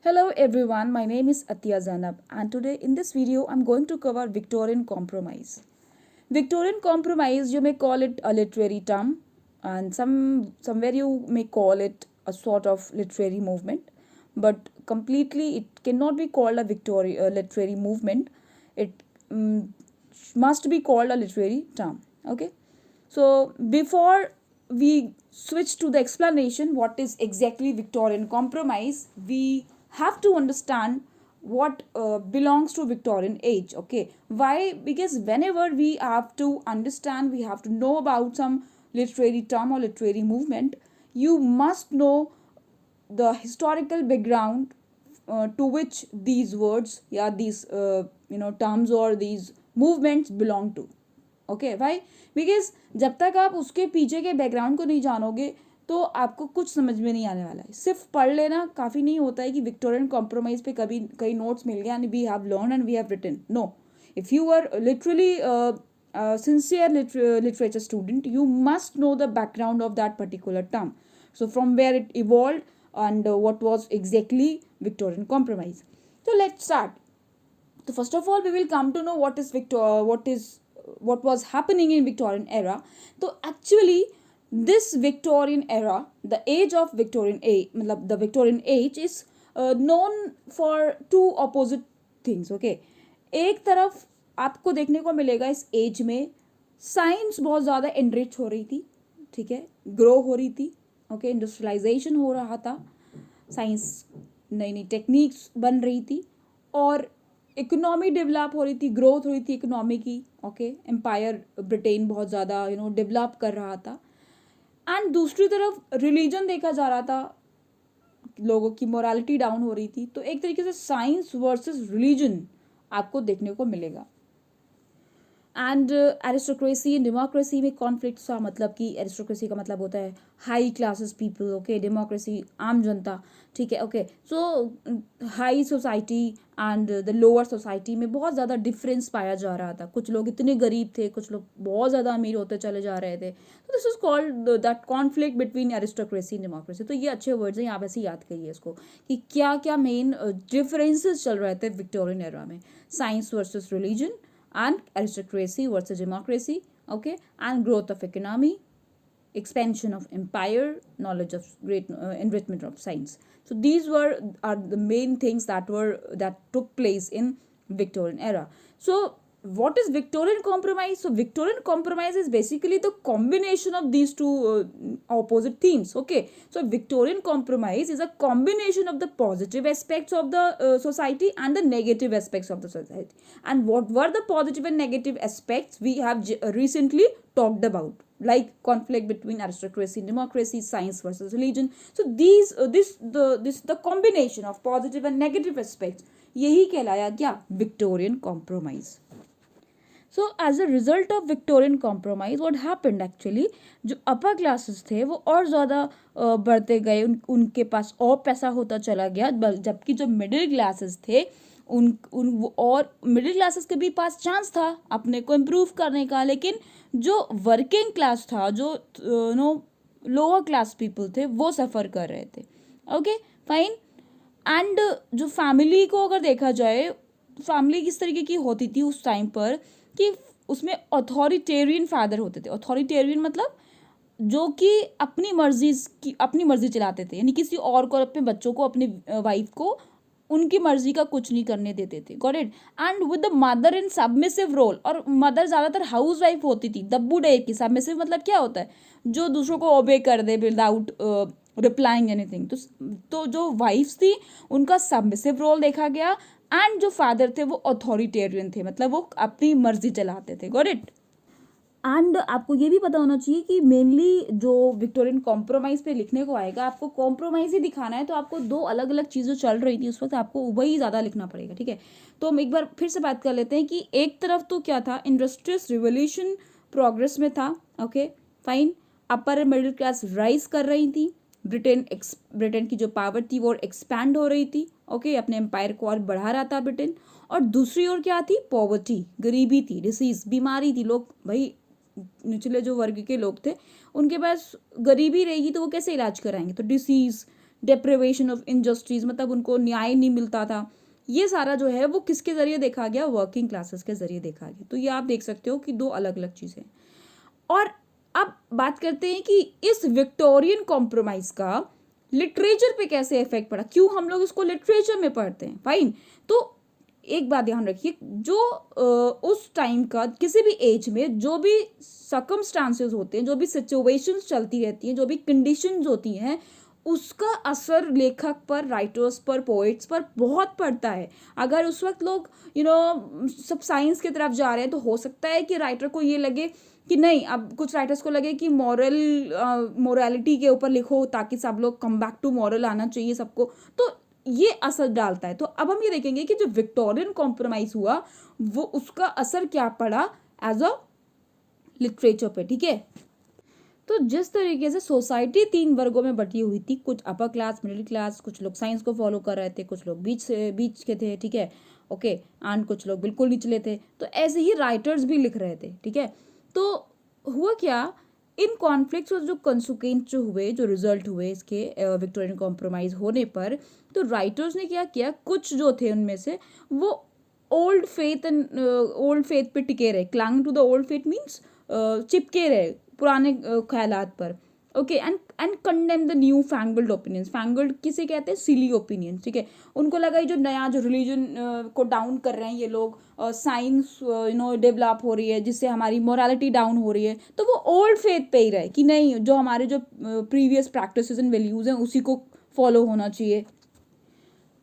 Hello everyone, my name is Atiya Zanab and today in this video I'm going to cover Victorian Compromise. Victorian Compromise, you may call it a literary term and somewhere you may call it a sort of literary movement, but completely it cannot be called a literary movement. It must be called a literary term. Okay, so before we switch to the explanation what is exactly Victorian Compromise, we have to understand what belongs to Victorian age. Okay, why? Because whenever we have to understand, we have to know about some literary term or literary movement, you must know the historical background to which these words, yeah, these terms or these movements belong to. Okay भाई, because जब तक आप उसके पीछे के background को नहीं जानोगे तो आपको कुछ समझ में नहीं आने वाला है. सिर्फ पढ़ लेना काफ़ी नहीं होता है कि विक्टोरियन कॉम्प्रोमाइज़ पे कभी कई नोट्स मिल गया and we have learn and we have written. No, if you are literally sincere literature student, you must know the background of that particular term. So from where it evolved and what was exactly Victorian Compromise. So let's start. So first of all, we will come to know what was happening in Victorian era. So actually, this Victorian era, the age of Victorian age, the Victorian age is known for two opposite things. Okay, एक तरफ आपको देखने को मिलेगा इस as में science बहुत ज़्यादा एनरिच हो रही थी, ठीक है, ग्रो हो रही थी. ओके, इंडस्ट्रियलाइजेशन हो रहा था, साइंस नई नई टेक्निक्स बन रही थी और इकोनॉमी डेवलप हो रही थी, ग्रोथ हो रही थी इकोनॉमी की. ओके, एम्पायर ब्रिटेन बहुत ज़्यादा डेवलप कर रहा था. एंड दूसरी तरफ रिलीजन देखा जा रहा था, लोगों की मोरालिटी डाउन हो रही थी. तो एक तरीके से साइंस वर्सेस रिलीजन आपको देखने को मिलेगा. एंड एरिस्टोक्रेसी एंड डेमोक्रेसी में कॉन्फ्लिक्ट था. मतलब कि एरिस्टोक्रेसी का मतलब होता है high classes people. Okay, democracy आम जनता, ठीक है. Okay, so high society and the lower society में बहुत ज़्यादा डिफरेंस पाया जा रहा था. कुछ लोग इतने गरीब थे, कुछ लोग बहुत ज़्यादा अमीर होते चले जा रहे थे. तो this is called that conflict between aristocracy and democracy. तो ये अच्छे वर्ड्स हैं, आप ऐसे याद करिए इसको कि क्या क्या मेन डिफरेंसेस चल रहे थे विक्टोरियन एरा में. Science versus religion and aristocracy versus democracy. Okay, and growth of economy, expansion of empire, knowledge of great enrichment of science. So these are the main things that took place in Victorian era. So what is Victorian Compromise? So Victorian Compromise is basically the combination of these two opposite themes. Okay, so Victorian Compromise is a combination of the positive aspects of the society and the negative aspects of the society. And what were the positive and negative aspects we have recently talked about, like conflict between aristocracy and democracy, science versus religion. So the combination of positive and negative aspects, यही कहलाया क्या? Victorian compromise. So as a result of Victorian compromise what happened actually, जो upper classes थे वो और ज़्यादा बढ़ते गए, उनके पास और पैसा होता चला गया, जबकि जो मिडिल क्लासेस थे उन और मिडिल क्लासेस के भी पास चांस था अपने को इम्प्रूव करने का. लेकिन जो वर्किंग क्लास था, जो लोअर क्लास पीपल थे, वो सफ़र कर रहे थे. Okay, fine. एंड जो फैमिली को अगर देखा जाए, फैमिली किस तरीके की होती थी उस टाइम पर कि उसमें अथॉरिटेरियन फादर होते थे. अथॉरिटेरियन मतलब जो कि अपनी मर्जी चलाते थे, यानी किसी और को, अपने बच्चों को, अपनी वाइफ को उनकी मर्जी का कुछ नहीं करने देते थे. Got it. And with the mother in submissive role, और मदर ज़्यादातर हाउस वाइफ होती थी, दब्बू टाइप की. सबमिसिव मतलब क्या होता है? जो दूसरों को ओबे कर दे विदाउट रिप्लाइंग एनीथिंग. तो जो वाइफ्स थी उनका सबमिसिव रोल देखा गया. एंड जो फादर थे वो अथॉरिटेरियन थे, मतलब वो अपनी मर्जी चलाते थे. Got it. एंड आपको ये भी पता होना चाहिए कि मेनली जो विक्टोरियन कॉम्प्रोमाइज़ पे लिखने को आएगा, आपको कॉम्प्रोमाइज़ ही दिखाना है, तो आपको दो अलग अलग चीज़ें चल रही थी उस वक्त, आपको वही ज़्यादा लिखना पड़ेगा. ठीक है, तो हम एक बार फिर से बात कर लेते हैं कि एक तरफ तो क्या था, इंडस्ट्रियल रिवोल्यूशन प्रोग्रेस में था. Okay, fine. Upper middle class rise कर रही थी. ब्रिटेन की जो पावर थी वो एक्सपैंड हो रही थी. ओके, अपने एम्पायर को और बढ़ा रहा था ब्रिटेन. और दूसरी ओर क्या थी? पॉवर्टी, गरीबी थी, डिसीज, बीमारी थी. लोग भाई निचले जो वर्ग के लोग थे उनके पास गरीबी रहेगी तो वो कैसे इलाज कराएंगे? तो डिसीज, डेप्रिवेशन ऑफ इंजस्ट्रीज, मतलब उनको न्याय नहीं मिलता था। ये सारा जो है वो किसके जरिए देखा गया, वर्किंग क्लासेस के जरिए देखा गया। तो ये आप देख सकते हो कि दो अलग अलग चीज़ें। और अब बात करते हैं कि इस विक्टोरियन कॉम्प्रोमाइज का लिटरेचर पे कैसे इफेक्ट पड़ा, क्यों हम लोग इसको लिटरेचर में पढ़ते हैं। फाइन, तो एक बात ध्यान रखिए, जो उस टाइम का किसी भी एज में जो भी सर्कमस्टांसेस होते हैं, जो भी सिचुएशंस चलती रहती हैं, जो भी कंडीशंस होती हैं, उसका असर लेखक पर, राइटर्स पर, पोइट्स पर बहुत पड़ता है। अगर उस वक्त लोग सब साइंस की तरफ जा रहे हैं तो हो सकता है कि राइटर को ये लगे कि नहीं, अब कुछ राइटर्स को लगे कि मोरालिटी के ऊपर लिखो ताकि सब लोग कम बैक टू मॉरल आना चाहिए सबको, तो ये असर डालता है। तो अब हम ये देखेंगे कि जो विक्टोरियन कॉम्प्रोमाइज हुआ वो उसका असर क्या पड़ा एज अ लिटरेचर पे। ठीक है, तो जिस तरीके से सोसाइटी 3 वर्गों में बटी हुई थी, कुछ अपर क्लास, मिडिल क्लास, कुछ लोग साइंस को फॉलो कर रहे थे, कुछ लोग बीच के थे, ठीक है, ओके, एंड कुछ लोग बिल्कुल निचले थे। तो ऐसे ही राइटर्स भी लिख रहे थे, ठीक है। तो हुआ क्या, इन कॉन्फ्लिक्ट्स और जो कंसिक्वेंस जो हुए, जो रिजल्ट हुए इसके विक्टोरियन कॉम्प्रोमाइज होने पर, तो राइटर्स ने क्या किया, कुछ जो थे उनमें से वो ओल्ड फेथ पे टिके रहे, clung to the old faith means चिपके रहे पुराने ख्यालात पर, okay, and condemn the new fangled opinions. Fangled किसे कहते हैं, सिली ओपिनियंस, ठीक है। उनको लगा ये जो नया जो रिलीजन को डाउन कर रहे हैं ये लोग, साइंस डेवलप हो रही है जिससे हमारी मोरालिटी डाउन हो रही है, तो वो ओल्ड फेथ पे ही रहे कि नहीं, जो हमारे जो प्रीवियस प्रैक्टिसेस एंड वैल्यूज़ हैं उसी को फॉलो होना चाहिए।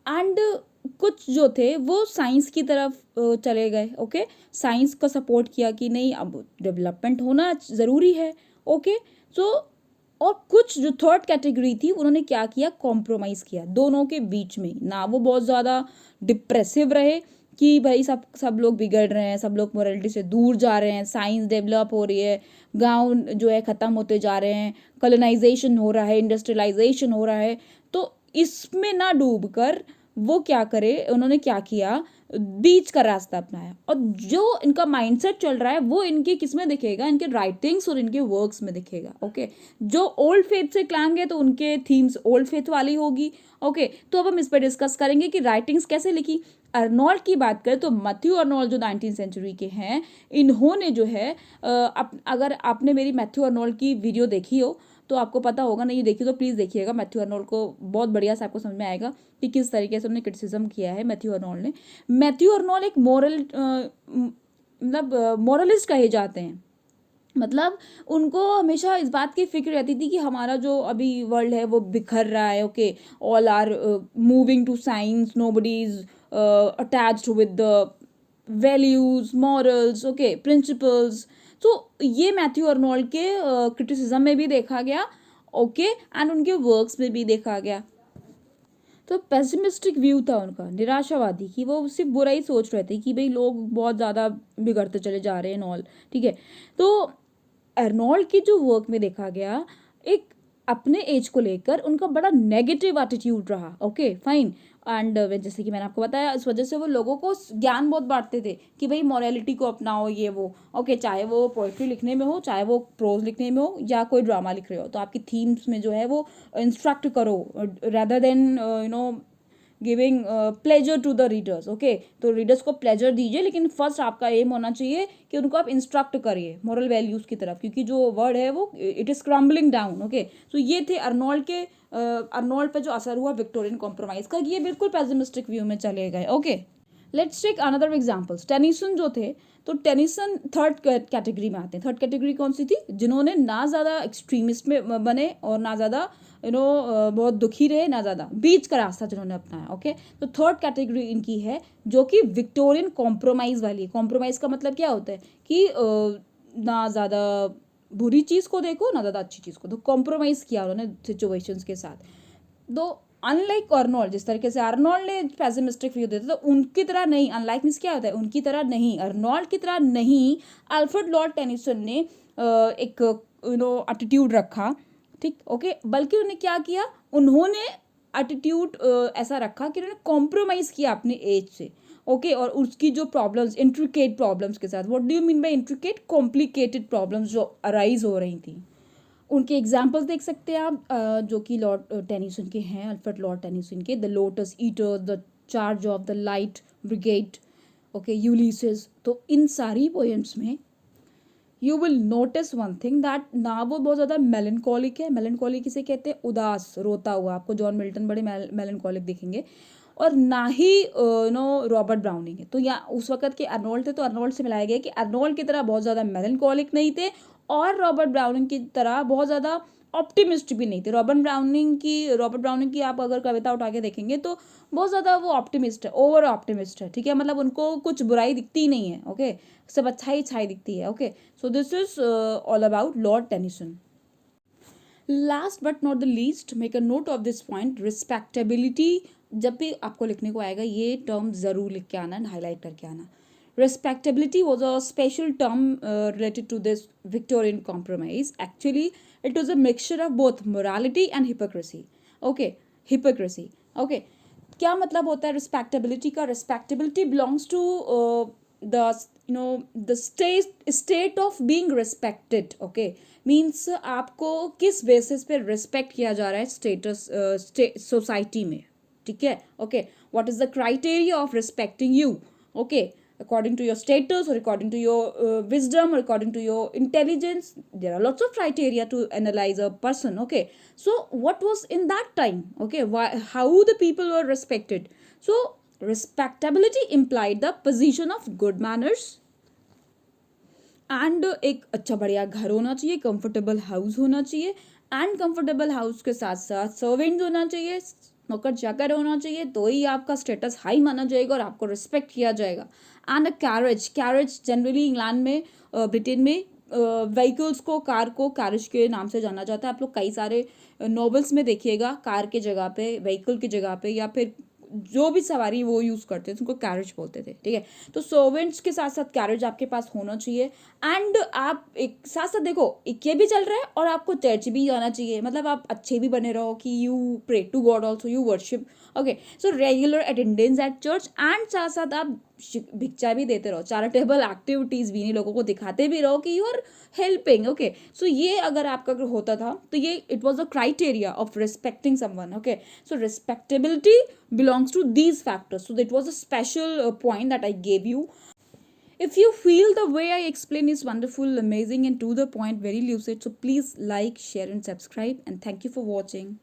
एंड कुछ जो थे वो साइंस की तरफ चले गए, ओके, साइंस का सपोर्ट किया कि नहीं, अब डेवलपमेंट होना ज़रूरी है, ओके। सो और कुछ जो थर्ड कैटेगरी थी उन्होंने क्या किया, कॉम्प्रोमाइज़ किया दोनों के बीच में। ना वो बहुत ज़्यादा डिप्रेसिव रहे कि भाई सब लोग बिगड़ रहे हैं, सब लोग मोरालिटी से दूर जा रहे हैं, साइंस डेवलप हो रही है, गांव जो है ख़त्म होते जा रहे हैं, कॉलोनाइजेशन हो रहा है, इंडस्ट्रियलाइजेशन हो रहा है। तो इसमें ना डूब कर वो क्या करे, उन्होंने क्या किया, बीच का रास्ता अपनाया। और जो इनका माइंडसेट चल रहा है वो इनके किस में दिखेगा, इनके राइटिंग्स और इनके वर्क्स में दिखेगा, ओके। जो ओल्ड फेथ से क्लैंग है तो उनके थीम्स ओल्ड फेथ वाली होगी, ओके। तो अब हम इस पर डिस्कस करेंगे कि राइटिंग्स कैसे लिखी। अर्नोल्ड की बात करें तो मैथ्यू अर्नोल्ड जो 19वीं सेंचुरी के हैं, इन्होंने जो है अगर आपने मेरी मैथ्यू अर्नोल्ड की वीडियो देखी हो तो आपको पता होगा, नहीं देखी तो प्लीज़ देखिएगा। मैथ्यू अर्नोल्ड को बहुत बढ़िया से आपको समझ में आएगा कि किस तरीके से उन्होंने क्रिटिसिज्म किया है मैथ्यू अर्नोल्ड ने। मैथ्यू अर्नोल्ड एक मॉरलिस्ट कहे जाते हैं। मतलब उनको हमेशा इस बात की फिक्र रहती थी कि हमारा जो अभी वर्ल्ड है वो बिखर रहा है, okay, all are moving to science, nobody is attached with the values, morals, okay, principles. तो ये मैथ्यू अर्नोल्ड के क्रिटिसिज्म में भी देखा गया, ओके, एंड उनके वर्क्स में भी देखा गया। तो पेसिमिस्टिक व्यू था उनका, निराशावादी, कि वो सिर्फ बुरा ही सोच रहे थे कि भाई लोग बहुत ज़्यादा बिगड़ते चले जा रहे हैं ऑल, ठीक है। तो अर्नोल्ड की जो वर्क में देखा गया, एक अपने एज को लेकर उनका बड़ा नेगेटिव एटीट्यूड रहा, ओके, फाइन। एंड जैसे कि मैंने आपको बताया, इस वजह से वो लोगों को ज्ञान बहुत बांटते थे कि भाई मॉरलिटी को अपनाओ, ये वो, ओके, चाहे वो पोइट्री लिखने में हो, चाहे वो प्रोज लिखने में हो, या कोई ड्रामा लिख रहे हो, तो आपकी थीम्स में जो है वो इंस्ट्रक्ट करो rather than giving pleasure to the readers, okay. तो रीडर्स को प्लेजर दीजिए, लेकिन फर्स्ट आपका एम होना चाहिए कि उनको आप इंस्ट्रक्ट करिए मॉरल वैल्यूज़ की तरफ, क्योंकि जो वर्ड है वो it is crumbling down, okay. तो ये थे अर्नोल्ड पे जो असर हुआ विक्टोरियन कॉम्प्रोमाइज़ का, ये बिल्कुल पेसिमिस्टिक व्यू में चले गए, okay. Let's take another examples. Tennyson जो थे, तो टेनिसन थर्ड कैटेगरी में आते हैं। थर्ड कैटेगरी कौन सी थी, जिन्होंने ना ज़्यादा एक्सट्रीमिस्ट में बने और ना ज़्यादा बहुत दुखी रहे, ना ज़्यादा बीच का रास्ता जिन्होंने अपनाया, ओके। तो थर्ड कैटेगरी इनकी है जो कि विक्टोरियन कॉम्प्रोमाइज़ वाली है। कॉम्प्रोमाइज़ का मतलब क्या होता है कि ना ज़्यादा बुरी चीज़ को देखो, ना ज़्यादा अच्छी चीज़ को, तो कॉम्प्रोमाइज़ किया उन्होंने सिचुएशंस के साथ। दो अनलाइक अर्नोल्ड, जिस तरीके से अर्नोल्ड ने पेसिमिस्टिक व्यू देता, तो उनकी तरह नहीं, अनलाइक मीन्स क्या होता है, उनकी तरह नहीं, अर्नोल्ड की तरह नहीं, अल्फ्रेड लॉर्ड टेनिसन ने एक एटीट्यूड रखा, ठीक, ओके। बल्कि उन्होंने क्या किया, उन्होंने एटीट्यूड ऐसा रखा कि उन्होंने कॉम्प्रोमाइज़ किया अपने एज से, ओके। और उसकी जो प्रॉब्लम्स, इंट्रिकेट प्रॉब्लम्स के साथ, what do you mean by intricate, complicated problems जो अराइज हो रही थी, उनके एग्जाम्पल्स देख सकते हैं आप, जो कि लॉर्ड टेनिसन के हैं, अल्फ्रेड लॉर्ड टेनिसन के, the Lotus Eater, the Charge of the Light Brigade, okay, Ulysses. तो इन सारी पोएम्स में you will notice one thing that ना वो बहुत ज़्यादा मेलनकॉलिक है, मेलनकॉलिक किसे कहते हैं, उदास, रोता हुआ, आपको जॉन मिल्टन बड़े मेलनकॉलिक दिखेंगे, और ना ही रॉबर्ट ब्राउनिंग है। तो या उस वक्त के अर्नोल्ड थे, तो अर्नोल्ड से मिलाया गया कि अर्नोल्ड की तरह बहुत ज़्यादा मेलनकॉलिक नहीं थे, और रॉबर्ट ब्राउनिंग की तरह बहुत ज़्यादा ऑप्टिमिस्ट भी नहीं थे। रॉबर्ट ब्राउनिंग की आप अगर कविता उठा के देखेंगे तो बहुत ज़्यादा वो ऑप्टिमिस्ट है, ओवर ऑप्टिमिस्ट है, ठीक है, मतलब उनको कुछ बुराई दिखती ही नहीं है, ओके, सब अच्छाई दिखती है, okay. So this is all about Lord Tennyson. Last but not the least, make a note of this point, respectability. जब भी आपको लिखने को आएगा ये टर्म ज़रूर लिख के आना, हाईलाइट करके आना। Respectability was a special term related to this Victorian compromise. Actually, it was a mixture of both morality and hypocrisy. Okay, hypocrisy. Okay, क्या मतलब होता है रिस्पेक्टेबिलिटी का? Respectability belongs to the the state of being respected. Okay, means आपको किस basis पे respect किया जा रहा है स्टेटस सोसाइटी में, ठीक है। Okay, what is the criteria of respecting you? Okay, according to your status, or according to your wisdom, or according to your intelligence, there are lots of criteria to analyze a person. Okay, so what was in that time? Okay, how the people were respected? So respectability implied the position of good manners, and एक अच्छा बढ़िया घर होना चाहिए, comfortable house होना चाहिए, and comfortable house के साथ साथ सर्वेंट्स होना चाहिए, नौकर चाकर होना चाहिए, तो ही आपका स्टेटस हाई माना जाएगा और आपको रिस्पेक्ट किया जाएगा। And a carriage generally England में, ब्रिटेन में व्हीकल्स को, कार को कैरेज के नाम से जाना जाता है। आप लोग कई सारे नॉवेल्स में देखिएगा, कार के जगह पे, व्हीकल की जगह पे, या फिर जो भी सवारी वो यूज़ करते थे उनको कैरेज बोलते थे, ठीक है। तो सर्वेंट्स के साथ साथ कैरेज आपके पास होना चाहिए, एंड आप एक साथ साथ देखो, एक ये भी चल रहा है और आपको चर्च भी जाना चाहिए, मतलब आप अच्छे भी बने रहो कि you pray to God also, you worship. Okay, so regular attendance at church, and साथ साथ आप भिक्षा भी देते रहो, चैरिटेबल एक्टिविटीज़ भी नहीं, लोगों को दिखाते भी रहो कि यू आर हेल्पिंग। ओके, सो ये अगर आपका होता था तो ये it was the criteria of respecting someone. Okay, so respectability belongs to these factors. So that was a special point that I gave you. If you feel the way I explain is wonderful, amazing, and to the point, very lucid, so please like, share, and subscribe. And thank you for watching.